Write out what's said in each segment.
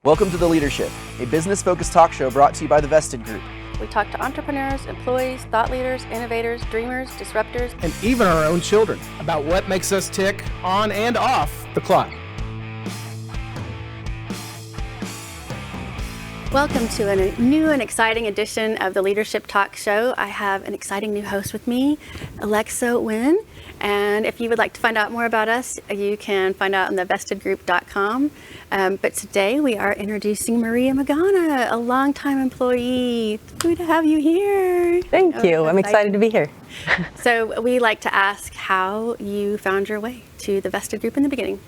Welcome to The Leadership, a business-focused talk show brought to you by the Vested Group. We talk to entrepreneurs, employees, thought leaders, innovators, dreamers, disruptors, and even our own children about what makes us tick on and off the clock. Welcome to a new and exciting edition of the Leadership Talk Show. I have an exciting new host with me, Alexa Nguyen. And if you would like to find out more about us, you can find out on thevestedgroup.com. But today we are introducing Maria Magana, a longtime employee. Good to have you here. Thank you. I'm excited to be here. So we like to ask how you found your way to the Vested Group in the beginning.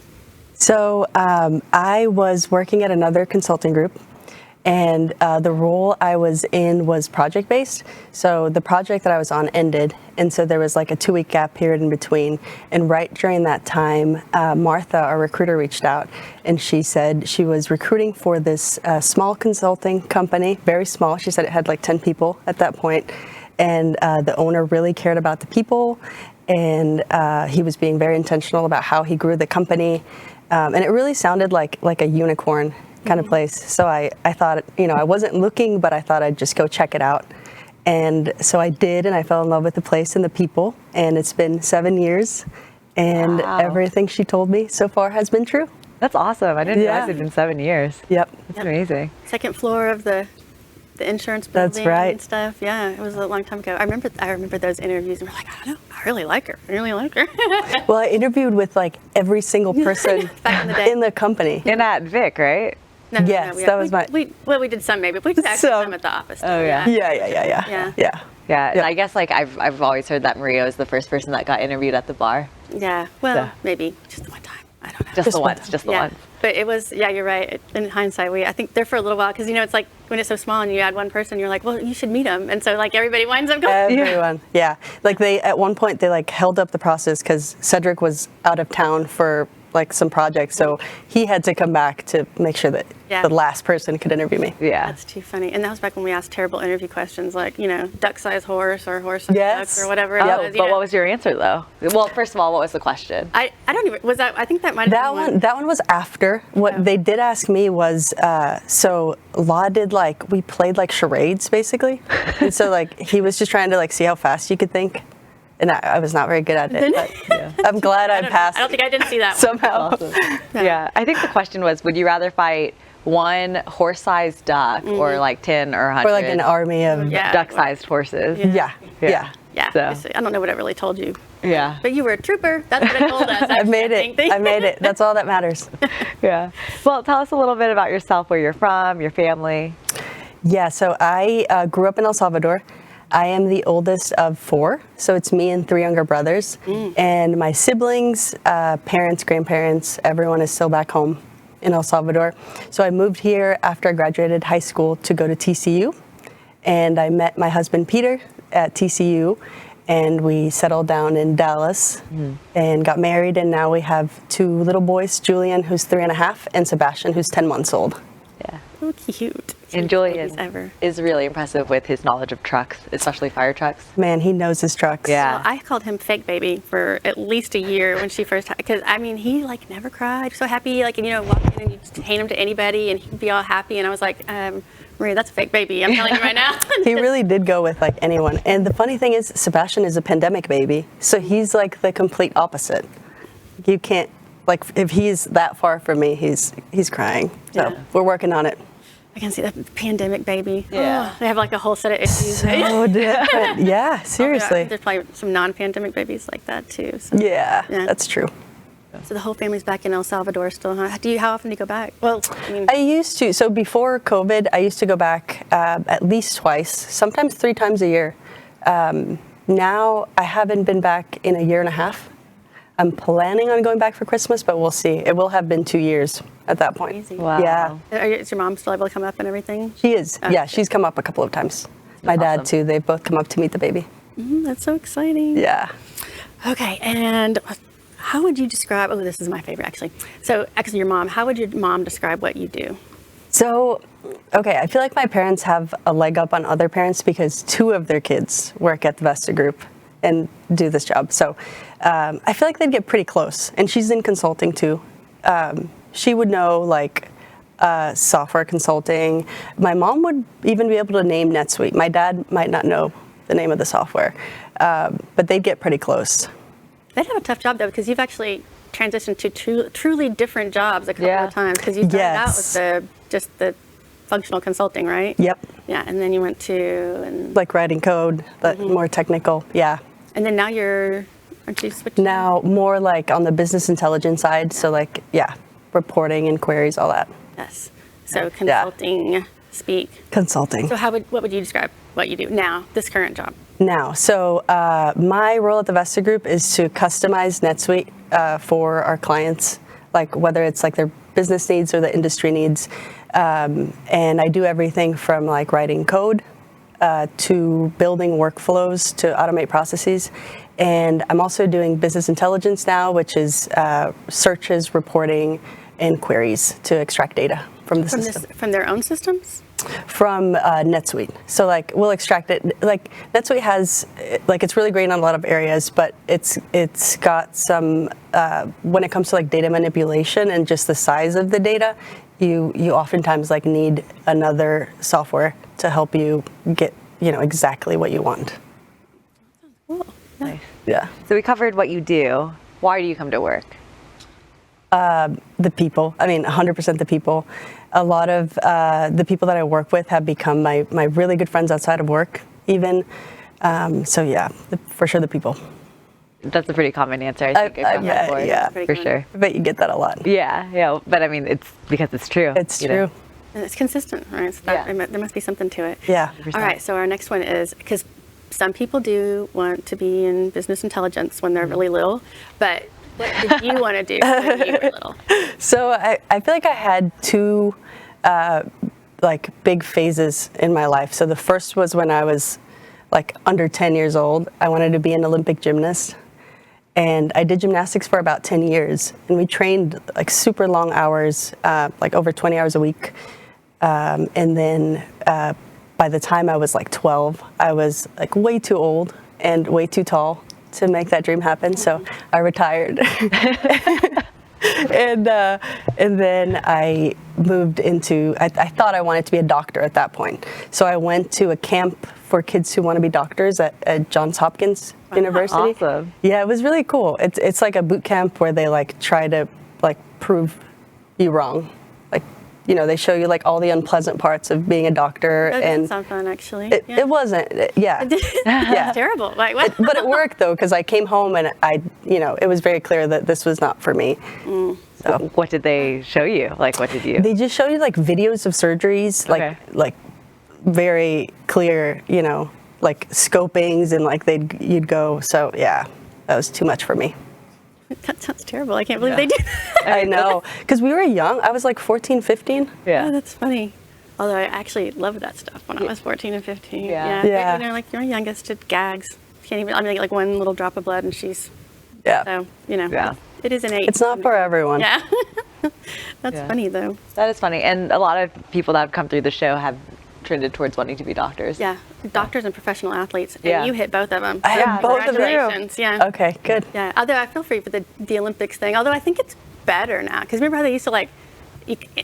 So I was working at another consulting group. And the role I was in was project-based. So the project that I was on ended, and so there was like a 2-week gap period in between. And right during that time, Martha, our recruiter, reached out, and she said she was recruiting for this small consulting company, very small. She said it had like 10 people at that point, and the owner really cared about the people, and he was being very intentional about how he grew the company, and it really sounded like a unicorn kind of place. So I thought, I wasn't looking, but I thought I'd just go check it out. And so I did, and I fell in love with the place and the people. And it's been 7 years, and everything she told me so far has been true. That's awesome. I didn't realize it'd been 7 years. Yep. That's amazing. Second floor of the insurance building. That's right. And stuff. Yeah, it was a long time ago. I remember those interviews, and we're like, I don't know, I really like her. Well, I interviewed with like every single person back in the day in the company. And at Vic, right? No, that was we did some maybe. We did actually some at the office. Oh yeah. Yeah. I guess like I've always heard that Maria was the first person that got interviewed at the bar. Yeah. Well, maybe just the one time. I don't know. Just the once. But it was, you're right. In hindsight, I think there for a little while, because it's like when it's so small and you add one person, you're like, well, you should meet them, and so like everybody winds up going. Everyone, yeah. Like at one point they like held up the process because Cedric was out of town for like some projects, so he had to come back to make sure that the last person could interview me. Yeah, that's too funny. And that was back when we asked terrible interview questions like, duck-sized horse or horse-sized duck or whatever. But what was your answer though? Well, first of all, what was the question? I don't even, was that, I think that might have been one. That one was after. What they did ask me was, so Law did we played like charades basically, and so like he was just trying to like see how fast you could think. And I was not very good at it. But I'm glad I passed. I don't think I didn't see that somehow. Awesome. Yeah, I think the question was, would you rather fight one horse-sized duck or like 10 or 100? Or like an army of duck-sized horses. Yeah. So. I don't know what it really told you. Yeah. But you were a trooper. That's what it told us. I made it. That's all that matters. Yeah. Well, tell us a little bit about yourself, where you're from, your family. Yeah, so I grew up in El Salvador. I am the oldest of 4, so it's me and 3 younger brothers. And my siblings, parents, grandparents, everyone is still back home in El Salvador. So I moved here after I graduated high school to go to TCU. And I met my husband, Peter, at TCU. And we settled down in Dallas and got married. And now we have 2 little boys, Julian, who's 3.5, and Sebastian, who's 10 months old. Yeah. So cute. And Julian is really impressive with his knowledge of trucks, especially fire trucks. Man, he knows his trucks. Yeah. Well, I called him fake baby for at least a year when she first, because he like never cried, so happy, like, and walk in and you just hand him to anybody and he'd be all happy, and I was like, Maria, that's a fake baby. I'm telling you right now. He really did go with like anyone. And the funny thing is, Sebastian is a pandemic baby, so he's like the complete opposite. You can't, like, if he's that far from me, he's crying. So we're working on it. I can see that pandemic baby. Yeah. Oh, they have like a whole set of issues. So different. Yeah, seriously. There's probably some non-pandemic babies like that too. So. Yeah, that's true. So the whole family's back in El Salvador still, huh? How often do you go back? Well, I used to. So before COVID, I used to go back at least twice, sometimes 3 times a year. Now I haven't been back in a year and a half. I'm planning on going back for Christmas, but we'll see. It will have been 2 years at that point. Crazy. Wow. Yeah. Is your mom still able to come up and everything? She is. Okay. Yeah, she's come up a couple of times. My dad too. They've both come up to meet the baby. That's so exciting. Yeah. Okay, and how would you describe? Oh, this is my favorite actually. So, actually, your mom. How would your mom describe what you do? So, okay, I feel like my parents have a leg up on other parents because 2 of their kids work at the Vested Group and do this job. So I feel like they'd get pretty close. And she's in consulting too. She would know like software consulting. My mom would even be able to name NetSuite. My dad might not know the name of the software, but they'd get pretty close. They'd have a tough job though, because you've actually transitioned to truly different jobs a couple of times. Because you started out with just the functional consulting, right? Yep. Yeah, and then you went to like writing code, but more technical. Yeah. And then now aren't you switching? Now more like on the business intelligence side. So like reporting and queries, all that. Yes. So consulting speak. Consulting. So what would you describe what you do now, this current job? Now, so my role at the Vesta Group is to customize NetSuite for our clients, like whether it's like their business needs or the industry needs. And I do everything from like writing code to building workflows to automate processes. And I'm also doing business intelligence now, which is searches, reporting, and queries to extract data from the system. From their own systems? From NetSuite. So like we'll extract it. Like NetSuite has, like it's really great in a lot of areas, but it's got some, when it comes to like data manipulation and just the size of the data, you oftentimes like need another software to help you get, exactly what you want. Cool. Nice. Yeah. So we covered what you do. Why do you come to work? The people. I mean, 100% the people. A lot of the people that I work with have become my really good friends outside of work, even. So yeah, for sure the people. That's a pretty common answer, I think. I bet, yeah. For sure. I bet you get that a lot. Yeah. But I mean, it's because it's true. It's true. And it's consistent, right? So there must be something to it. Yeah. 100%. All right, so our next one is, because some people do want to be in business intelligence when they're really little, but what did you want to do when you were little? So I feel like I had two like big phases in my life. So the first was when I was like under 10 years old. I wanted to be an Olympic gymnast. And I did gymnastics for about 10 years. And we trained like super long hours, like over 20 hours a week. And then by the time I was like 12, I was like way too old and way too tall to make that dream happen. So I retired. And then I moved into, I thought I wanted to be a doctor at that point. So I went to a camp for kids who want to be doctors at Johns Hopkins University. Awesome. Yeah, it was really cool. It's like a boot camp where they like try to like prove you wrong. Like, they show you like all the unpleasant parts of being a doctor. That and doesn't sound fun, actually. It wasn't, yeah. That's terrible. Like, what? But it worked though, because I came home and it was very clear that this was not for me. So what did they show you? Like, what did you? they just show you like videos of surgeries, like very clear, like scopings, and like you'd go. So yeah, that was too much for me. That sounds terrible. I can't believe they do that. I know, because we were young. I was like 14, 15. Yeah. Oh, that's funny. Although I actually loved that stuff when I was 14 and 15. Yeah. But, like your youngest did gags. Can't even, like one little drop of blood and she's, Yeah. so, Yeah. it is innate. It's not for everyone. Yeah. That's Yeah. funny though. That is funny. And a lot of people that have come through the show have trended towards wanting to be doctors. Yeah. Doctors and professional athletes. And Yeah. you hit both of them. I had both of them. Congratulations. Yeah. Okay, good. Yeah. Although I feel for you for the Olympics thing. Although I think it's better now. Because remember how they used to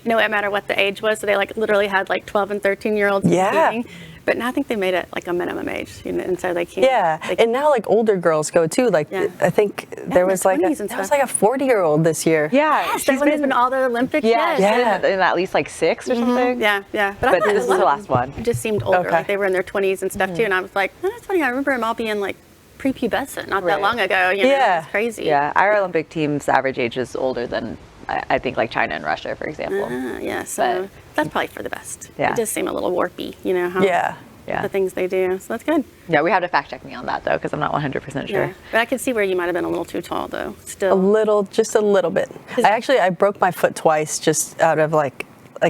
no matter what the age was, so they like literally had like 12 and 13-year-olds Yeah. competing. But now I think they made it like a minimum age, and so they can't. Yeah, and now like older girls go too. Like Yeah. I think there in was their like 20s and there was stuff. like a 40-year-old this year. Yeah. Yes, that one has been all the Olympics. Yeah. Yes. In at least like 6 or something. Yeah, yeah. I But thought this is the last one. It just seemed older, Okay. like they were in their 20s and stuff too. And I was like, oh, that's funny. I remember them all being like prepubescent not that Right. long ago. Yeah. It's crazy. Yeah. Our Olympic team's average age is older than I think like China and Russia, for example. Yeah. So But- that's probably for the best. Yeah. It does seem a little warpy, how Yeah. Yeah. the things they do. So that's good. Yeah, we have to fact check me on that though, because I'm not 100% sure. Yeah. But I could see where you might have been a little too tall though. A Still. little, just a little bit. I broke my foot twice just out of like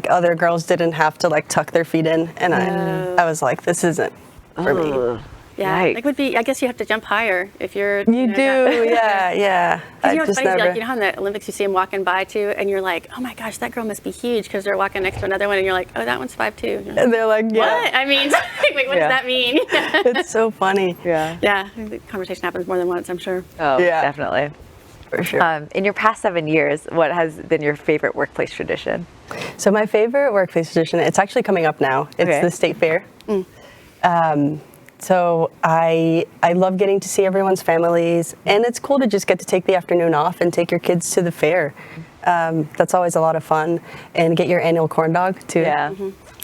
other girls didn't have to like tuck their feet in, and I was like, this isn't for me. Ugh. Yeah. Yikes. It would be. I guess you have to jump higher if you're. You do, yeah, yeah. I You know what's just funny? never. Like, how in the Olympics you see them walking by too, and you're like, oh my gosh, that girl must be huge because they're walking next to another one, and you're like, oh, that one's 5'2". And they're like, yeah, What? I mean, wait, what Yeah. does that mean? it's so funny. Yeah. Yeah, the conversation happens more than once, I'm sure. Oh, Yeah. definitely. for sure. In your past 7 years, what has been your favorite workplace tradition? So my favorite workplace tradition, it's actually coming up now. It's Okay. the state fair. So I love getting to see everyone's families, and it's cool to just get to take the afternoon off and take your kids to the fair. That's always a lot of fun, and get your annual corn dog too. Yeah.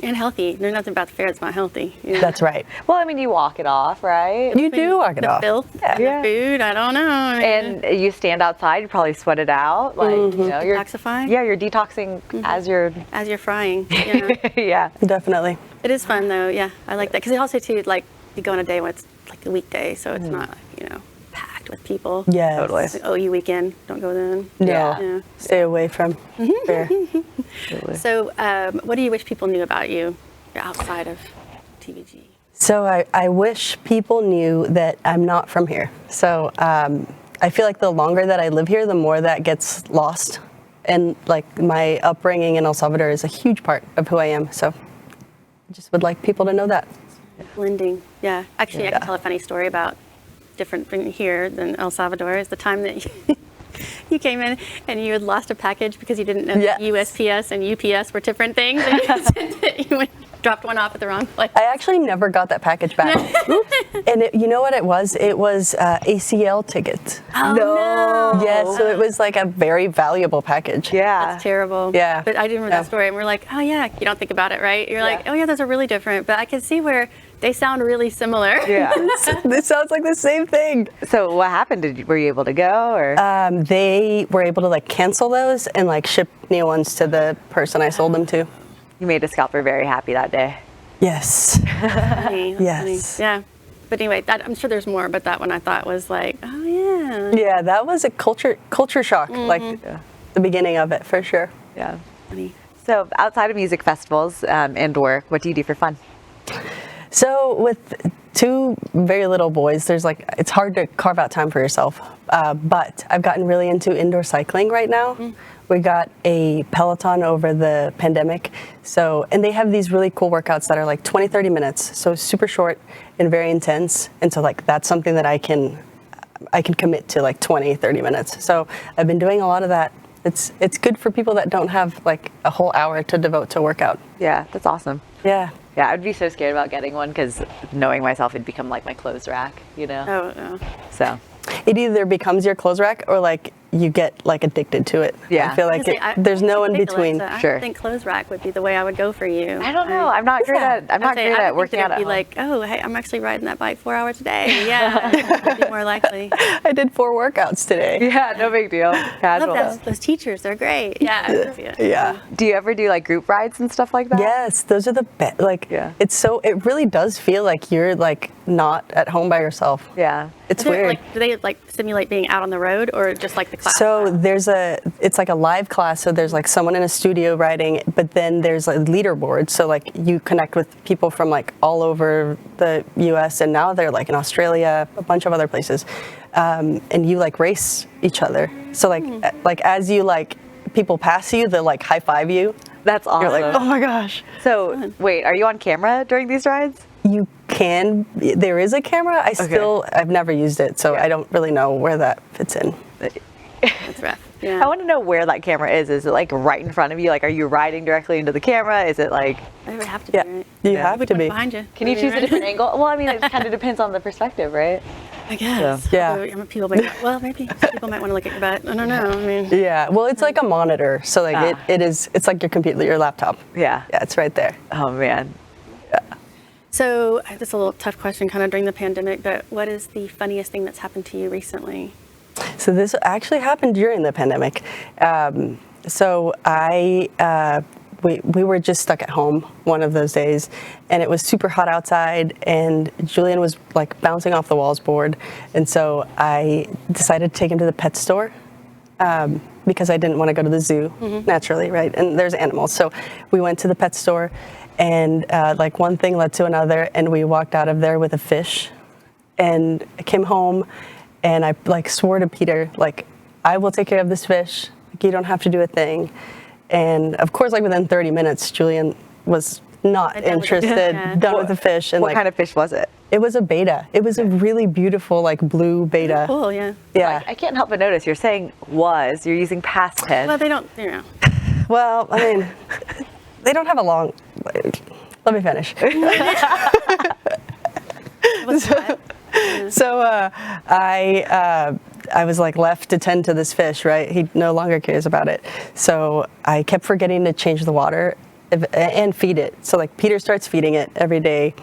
And healthy. There's nothing about the fair that's not healthy. You know? That's right. Well, I mean, you walk it off, right? You do walk it the off. filth, Yeah. the food. I don't know. I mean, And you stand outside, you probably sweat it out, like you know, you're Detoxify? Yeah, you're detoxing as you're. as you're frying. You know? Yeah. Definitely. It is fun though. Yeah, I like that because it also too like you go on a day when it's like a weekday, so it's not packed with people. Yes. Totally. It's like, oh, you weekend, don't go then. No. Yeah. Stay away from fair. So, what do you wish people knew about you outside of TVG? So I wish people knew that I'm not from here. So I feel like the longer that I live here, the more that gets lost. And like my upbringing in El Salvador is a huge part of who I am. So I just would like people to know that. Blending. Yeah. Actually, I can tell a funny story about different thing here than El Salvador. Is the time that you came in and you had lost a package because you didn't know Yes. that USPS and UPS were different things, and you dropped one off at the wrong place. I actually never got that package back. And you know what it was? It was ACL tickets. Oh, no. Yes, so it was like a very valuable package. Yeah. That's terrible. Yeah. But I do remember that story, and we're like, oh yeah, you don't think about it, right? You're like, oh yeah, those are really different. But I can see where they sound really similar. Yeah. This sounds like the same thing. So what happened? Were you able to go or? They were able to like cancel those and like ship new ones to the person I sold them to. You made a scalper very happy that day. Yes. Funny. That's Yes. funny. Yeah. But anyway, I'm sure there's more, but that one I thought was like, oh yeah. Yeah, that was a culture shock, like the beginning of it for sure. Yeah. Funny. So outside of music festivals and work, what do you do for fun? So with two very little boys, it's hard to carve out time for yourself. But I've gotten really into indoor cycling right now. We got a Peloton over the pandemic. And they have these really cool workouts that are like 20, 30 minutes. So super short and very intense. And so like that's something that I can commit to like 20, 30 minutes. So I've been doing a lot of that. It's good for people that don't have like a whole hour to devote to workout. Yeah, that's awesome. Yeah. Yeah, I'd be so scared about getting one because knowing myself, it'd become like my clothes rack, you know? Oh no. So. It either becomes your clothes rack or like you get like addicted to it. Yeah. I feel like there's no in between. Sure. I think clothes rack would be the way I would go for you. I don't know. I'm not great at working out at Be home. like, oh, hey, I'm actually riding that bike 4 hours a day. Yeah, would be more likely. I did 4 workouts today. Yeah, no big deal. I Casual. love those teachers. They're great. Yeah. Yeah. Do you ever do like group rides and stuff like that? Yes, those are the best. Like, Yeah. it really does feel like you're like not at home by yourself. Yeah. It's weird. Do they like simulate being out on the road or just like the class? So it's like a live class. So there's like someone in a studio writing, but then there's a leaderboard. So like you connect with people from like all over the U.S. and now they're like in Australia, a bunch of other places, and you like race each other. So like as you like people pass you, they like high five you. That's awesome. You're like, oh my gosh. So wait, are you on camera during these rides? You can. There is a camera. I've never used it, so I don't really know where that fits in. That's rough. Yeah. I want to know where that camera is. Is it like right in front of you? Like, are you riding directly into the camera? Is it like? It would have to be. Yeah, Right? you have Which to one be. behind you? Can you choose a different angle? Well, I mean, it kind of depends on the perspective, right? I guess. Yeah. Although people maybe people might want to look at your butt. I don't know. I mean. Yeah. Well, it's like a monitor, so like it's like your computer, your laptop. Yeah. Yeah, it's right there. Oh man. So this is a little tough question, kind of during the pandemic. But what is the funniest thing that's happened to you recently? So this actually happened during the pandemic. So we were just stuck at home one of those days, and it was super hot outside, and Julian was like bouncing off the walls bored, and so I decided to take him to the pet store because I didn't want to go to the zoo naturally, right? And there's animals, so we went to the pet store, and like one thing led to another, and we walked out of there with a fish, and I came home. And I like swore to Peter, like, I will take care of this fish. Like, you don't have to do a thing. And of course, like within 30 minutes, Julian was not interested, done with the fish. And What like, kind of fish was it? It was a beta. It was a really beautiful, like, blue beta. Cool, yeah. Yeah. I can't help but notice you're saying was. You're using past tense. Well, they don't, you know. Well, I mean, they don't have a long. Let me finish. What's that? So I was like left to tend to this fish, right? He no longer cares about it. So I kept forgetting to change the water and feed it. So like Peter starts feeding it every day.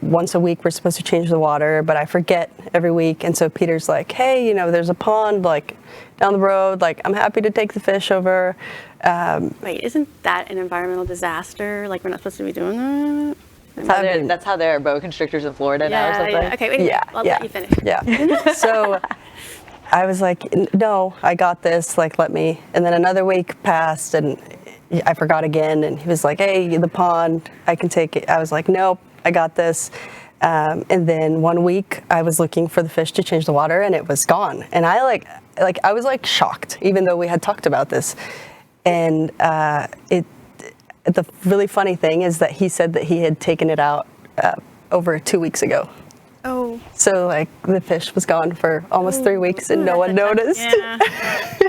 Once a week we're supposed to change the water, but I forget every week. And so Peter's like, hey, there's a pond like down the road. Like, I'm happy to take the fish over. Wait, isn't that an environmental disaster? Like, we're not supposed to be doing that? That's how there are boa constrictors in Florida now or something. Yeah. Okay, wait, I'll let you finish. Yeah. So I was like, no, I got this. Like, let me. And then another week passed, and I forgot again. And he was like, hey, the pond, I can take it. I was like, nope, I got this. And then one week I was looking for the fish to change the water, and it was gone. And I was like shocked, even though we had talked about this. And the really funny thing is that he said that he had taken it out over 2 weeks ago. Oh. So like the fish was gone for almost 3 weeks, and no one noticed. Yeah.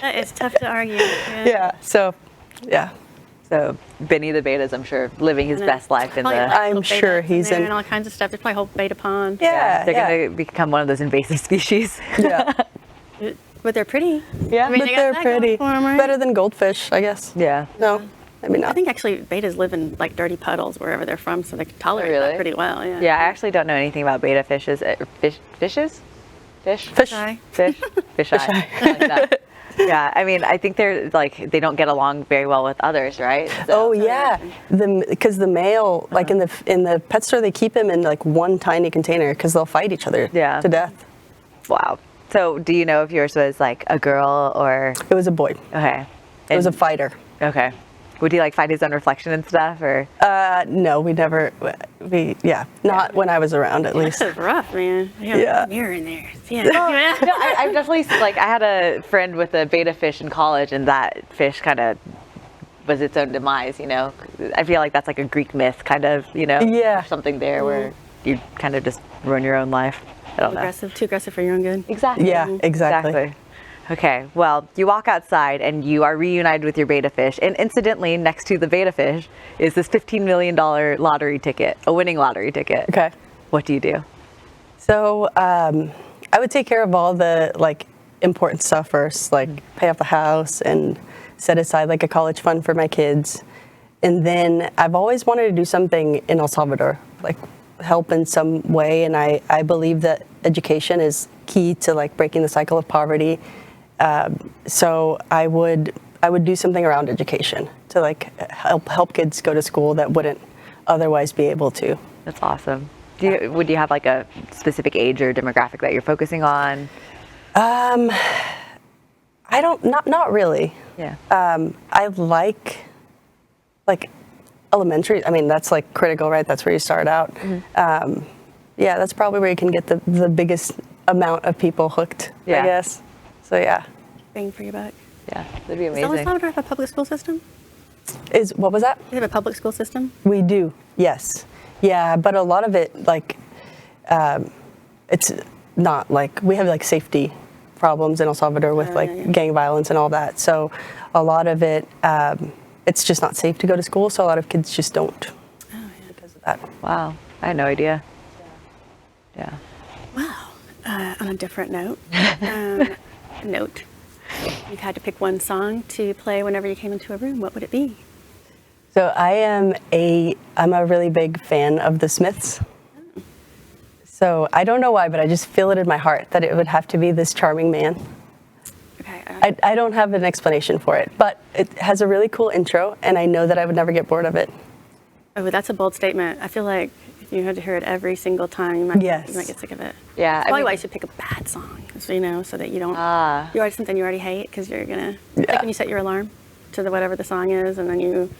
That is tough to argue. Yeah. So, yeah. So Benny the beta's, I'm sure, living his best life in the. I'm sure he's in and all kinds of stuff. There's probably a whole beta pond. Yeah. They're going to become one of those invasive species. Yeah. But they're pretty. Yeah. I mean, But they got they're that going pretty. for 'em, right? Better than goldfish, I guess. Yeah. No, maybe not. I think actually betas live in like dirty puddles wherever they're from, so they can tolerate really? that pretty well. Yeah. Yeah, I actually don't know anything about beta fishes. Fishes? Fish? Fish. Eye. Fish? Fish eye. I like that. Yeah, I mean, I think they're like, they don't get along very well with others, right? Oh yeah, because the male, like in the pet store, they keep him in like one tiny container because they'll fight each other to death. Wow. So do you know if yours was like a girl or? It was a boy. Okay. It was a fighter. Okay. Would he like fight his own reflection and stuff, or? No, we never. Not when I was around, at least. This is rough, man. Yeah. A mirror in there. Yeah. No, I've definitely, like, I had a friend with a beta fish in college, and that fish kind of was its own demise, I feel like that's like a Greek myth, kind of, Yeah. something there where you kind of just ruin your own life. I don't know. Too aggressive for your own good. Exactly. Yeah, exactly. Okay, well, you walk outside and you are reunited with your beta fish, and incidentally, next to the beta fish is this $15 million lottery ticket, a winning lottery ticket. Okay. What do you do? So I would take care of all the like important stuff first, like pay off the house and set aside like a college fund for my kids. And then I've always wanted to do something in El Salvador, like help in some way. And I believe that education is key to like breaking the cycle of poverty. So I would do something around education to like help kids go to school that wouldn't otherwise be able to. That's awesome. Would you have like a specific age or demographic that you're focusing on? Not really. Yeah. I like elementary. I mean, that's like critical, right? That's where you start out. Mm-hmm. Yeah, that's probably where you can get the biggest amount of people hooked, I guess. So yeah. Bang for your buck. Yeah, that'd be Does El amazing. Salvador have a public school system? What was that? They have a public school system? We do, yes. Yeah, but a lot of it, like, it's not like, we have like safety problems in El Salvador with gang violence and all that. So a lot of it, it's just not safe to go to school. So a lot of kids just don't because of that. Wow, I had no idea. Yeah. Wow. On a different note, you've had to pick one song to play whenever you came into a room. What would it be? So I'm a really big fan of the Smiths. So I don't know why, but I just feel it in my heart that it would have to be This Charming Man. Okay. I don't have an explanation for it, but it has a really cool intro, and I know that I would never get bored of it. Oh, that's a bold statement. I feel like if you had to hear it every single time, you might get sick of it. Yeah. That's probably why you should pick a bad song, so that you don't. You already something you already hate because you're gonna. Like when you set your alarm to whatever the song is, and then you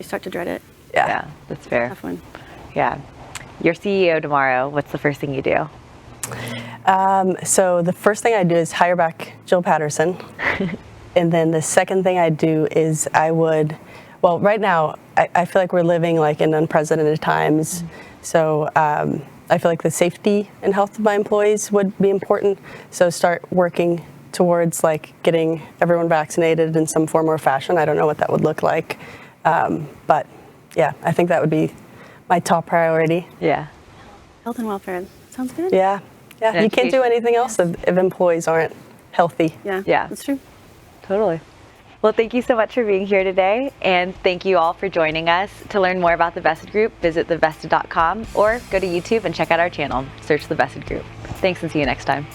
start to dread it. Yeah, that's fair. Tough one. Yeah. You're CEO tomorrow. What's the first thing you do? So the first thing I do is hire back Jill Patterson. And then the second thing I do is right now, I feel like we're living like in unprecedented times. So I feel like the safety and health of my employees would be important. So start working towards like getting everyone vaccinated in some form or fashion. I don't know what that would look like. But yeah, I think that would be my top priority. Yeah. Health and welfare. Sounds good. Yeah. Yeah. You can't do anything else if employees aren't healthy. Yeah. Yeah. That's true. Totally. Well, thank you so much for being here today, and thank you all for joining us. To learn more about the Vested Group, visit thevested.com or go to YouTube and check out our channel. Search the Vested Group. Thanks, and see you next time.